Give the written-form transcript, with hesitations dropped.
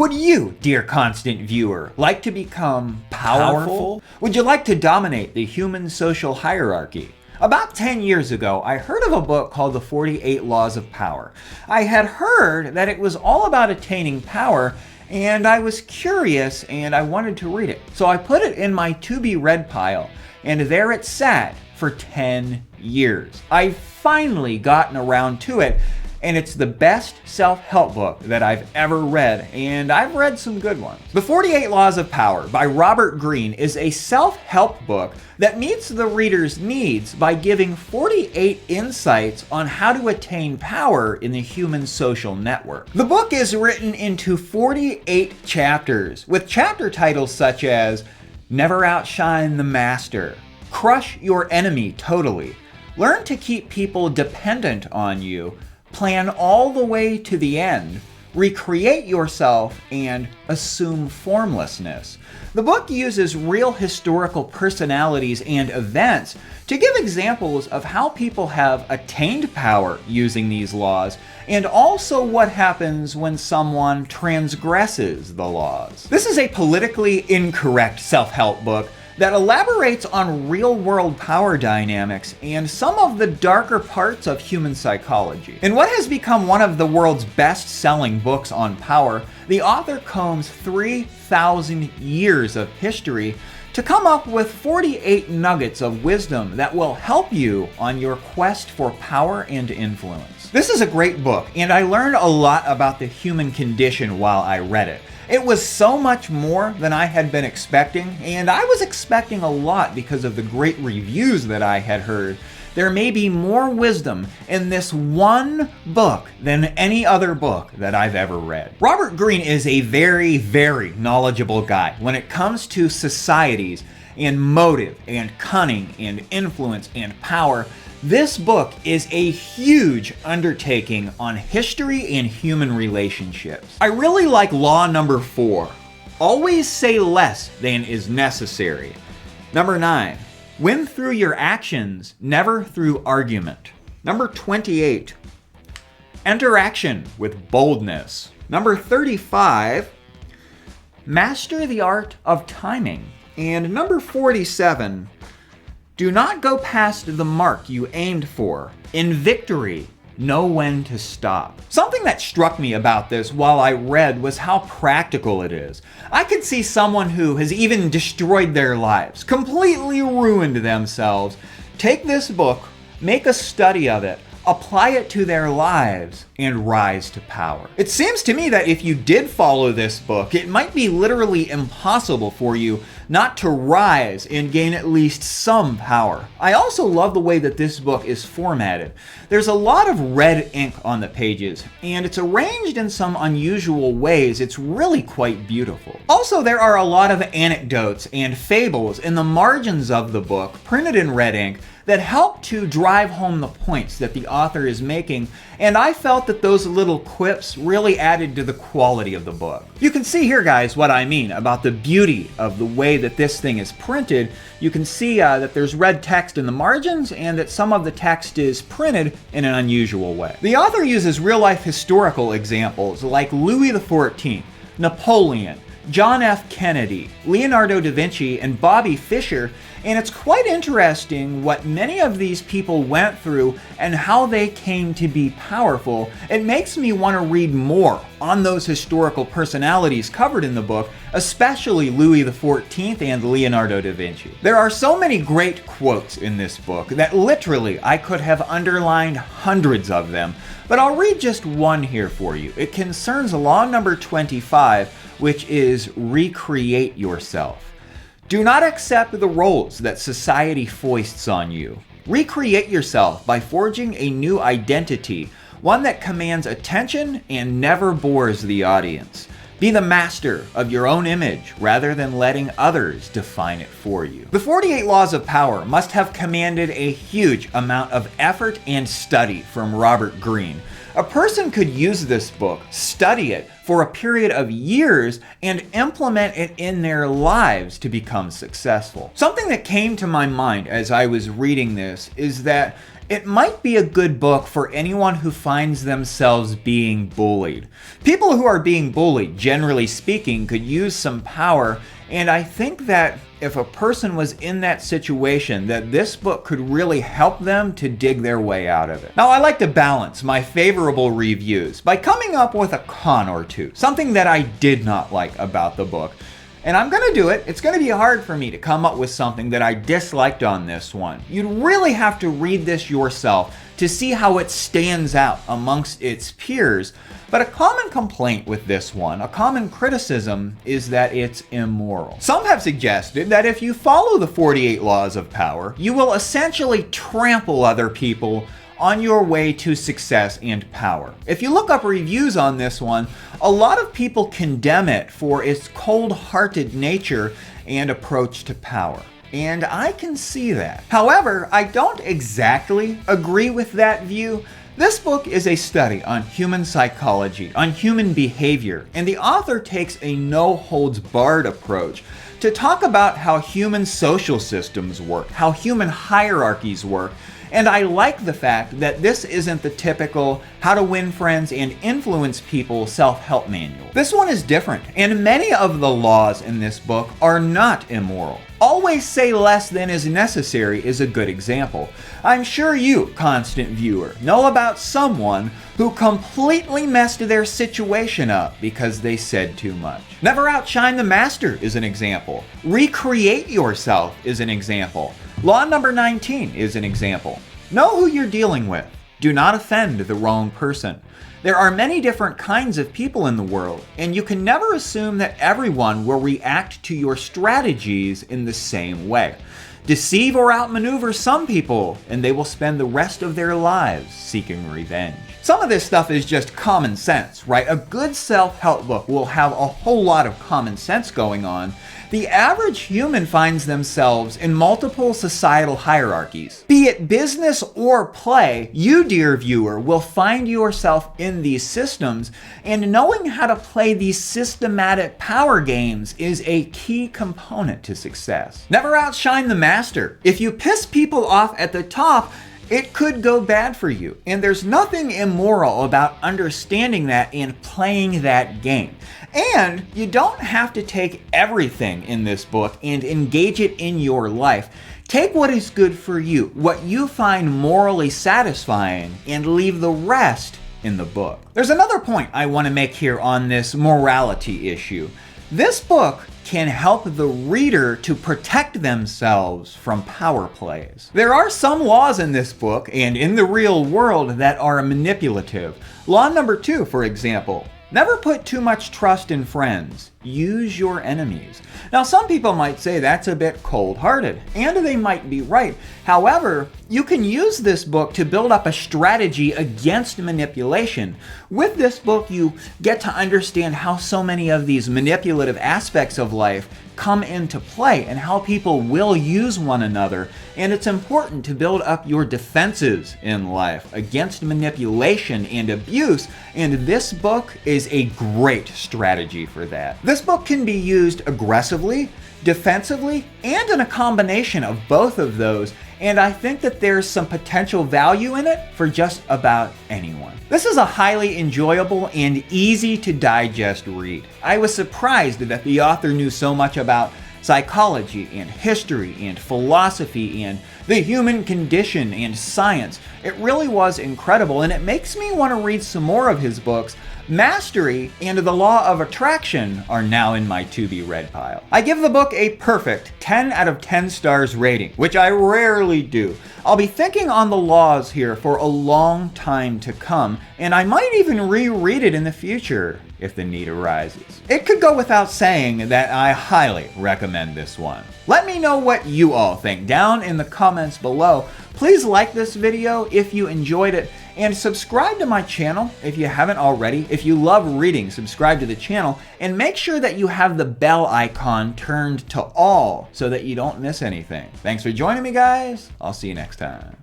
Would you, dear constant viewer, like to become powerful? Would you like to dominate the human social hierarchy? About 10 years ago, I heard of a book called The 48 Laws of Power. I had heard that it was all about attaining power, and I was curious and I wanted to read it. So I put it in my to-be-read pile, and there it sat for 10 years. I've finally gotten around to it, and it's the best self-help book that I've ever read, and I've read some good ones. The 48 Laws of Power by Robert Greene is a self-help book that meets the reader's needs by giving 48 insights on how to attain power in the human social network. The book is written into 48 chapters, with chapter titles such as Never Outshine the Master, Crush Your Enemy Totally, Learn to Keep People Dependent on You, Plan All the Way to the End, Recreate Yourself, and Assume Formlessness. The book uses real historical personalities and events to give examples of how people have attained power using these laws, and also what happens when someone transgresses the laws. This is a politically incorrect self-help book that elaborates on real-world power dynamics and some of the darker parts of human psychology. In what has become one of the world's best-selling books on power, the author combs 3,000 years of history to come up with 48 nuggets of wisdom that will help you on your quest for power and influence. This is a great book, and I learned a lot about the human condition while I read it. It was so much more than I had been expecting, and I was expecting a lot because of the great reviews that I had heard. There may be more wisdom in this one book than any other book that I've ever read. Robert Greene is a very, very knowledgeable guy when it comes to societies and motive and cunning and influence and power. This book is a huge undertaking on history and human relationships. I really like law number 4. Always say less than is necessary. Number 9. Win through your actions, never through argument. Number 28. Enter action with boldness. Number 35. Master the art of timing. And number 47. Do not go past the mark you aimed for. In victory, know when to stop. Something that struck me about this while I read was how practical it is. I could see someone who has even destroyed their lives, completely ruined themselves, take this book, make a study of it, apply it to their lives, and rise to power. It seems to me that if you did follow this book, it might be literally impossible for you not to rise and gain at least some power. I also love the way that this book is formatted. There's a lot of red ink on the pages, and it's arranged in some unusual ways. It's really quite beautiful. Also, there are a lot of anecdotes and fables in the margins of the book, printed in red ink, that help to drive home the points that the author is making, and I felt that those little quips really added to the quality of the book. You can see here, guys, what I mean about the beauty of the way that this thing is printed. You can see that there's red text in the margins and that some of the text is printed in an unusual way. The author uses real-life historical examples like Louis XIV, Napoleon, John F. Kennedy, Leonardo da Vinci, and Bobby Fischer, and it's quite interesting what many of these people went through and how they came to be powerful. It makes me want to read more on those historical personalities covered in the book, especially Louis XIV and Leonardo da Vinci. There are so many great quotes in this book that literally I could have underlined hundreds of them, but I'll read just one here for you. It concerns law number 25, which is recreate yourself. Do not accept the roles that society foists on you. Recreate yourself by forging a new identity, one that commands attention and never bores the audience. Be the master of your own image rather than letting others define it for you. The 48 Laws of Power must have commanded a huge amount of effort and study from Robert Greene. A person could use this book, study it for a period of years, and implement it in their lives to become successful. Something that came to my mind as I was reading this is that It might be a good book for anyone who finds themselves being bullied. People who are being bullied, generally speaking, could use some power, and I think that if a person was in that situation, that this book could really help them to dig their way out of it. Now, I like to balance my favorable reviews by coming up with a con or two, something that I did not like about the book. And I'm going to do it. It's going to be hard for me to come up with something that I disliked on this one. You'd really have to read this yourself to see how it stands out amongst its peers. But a common complaint with this one, a common criticism, is that it's immoral. Some have suggested that if you follow the 48 laws of power, you will essentially trample other people on your way to success and power. If you look up reviews on this one, a lot of people condemn it for its cold-hearted nature and approach to power. And I can see that. However, I don't exactly agree with that view. This book is a study on human psychology, on human behavior, and the author takes a no-holds-barred approach to talk about how human social systems work, how human hierarchies work. And I like the fact that this isn't the typical how to win friends and influence people self-help manual. This one is different, and many of the laws in this book are not immoral. Always say less than is necessary is a good example. I'm sure you, constant viewer, know about someone who completely messed their situation up because they said too much. Never outshine the master is an example. Recreate yourself is an example. Law number 19 is an example. Know who you're dealing with. Do not offend the wrong person. There are many different kinds of people in the world, and you can never assume that everyone will react to your strategies in the same way. Deceive or outmaneuver some people, and they will spend the rest of their lives seeking revenge. Some of this stuff is just common sense, right? A good self-help book will have a whole lot of common sense going on. The average human finds themselves in multiple societal hierarchies. Be it business or play, you, dear viewer, will find yourself in these systems, and knowing how to play these systematic power games is a key component to success. Never outshine the master. If you piss people off at the top, it could go bad for you, and there's nothing immoral about understanding that and playing that game. And you don't have to take everything in this book and engage it in your life. Take what is good for you, what you find morally satisfying, and leave the rest in the book. There's another point I want to make here on this morality issue. This book can help the reader to protect themselves from power plays. There are some laws in this book and in the real world that are manipulative. Law number 2, for example. Never put too much trust in friends. Use your enemies. Now, some people might say that's a bit cold-hearted, and they might be right. However, you can use this book to build up a strategy against manipulation. With this book, you get to understand how so many of these manipulative aspects of life come into play and how people will use one another. And it's important to build up your defenses in life against manipulation and abuse, and this book is a great strategy for that. This book can be used aggressively, defensively, and in a combination of both of those, and I think that there's some potential value in it for just about anyone. This is a highly enjoyable and easy to digest read. I was surprised that the author knew so much about psychology and history and philosophy and the human condition and science. It really was incredible, and it makes me want to read some more of his books. Mastery and The Law of Attraction are now in my to-be-read pile. I give the book a perfect 10 out of 10 stars rating, which I rarely do. I'll be thinking on the laws here for a long time to come, and I might even reread it in the future if the need arises. It could go without saying that I highly recommend this one. Let me know what you all think down in the comments below. Please like this video if you enjoyed it, and subscribe to my channel if you haven't already. If you love reading, subscribe to the channel, and make sure that you have the bell icon turned to all so that you don't miss anything. Thanks for joining me, guys. I'll see you next time.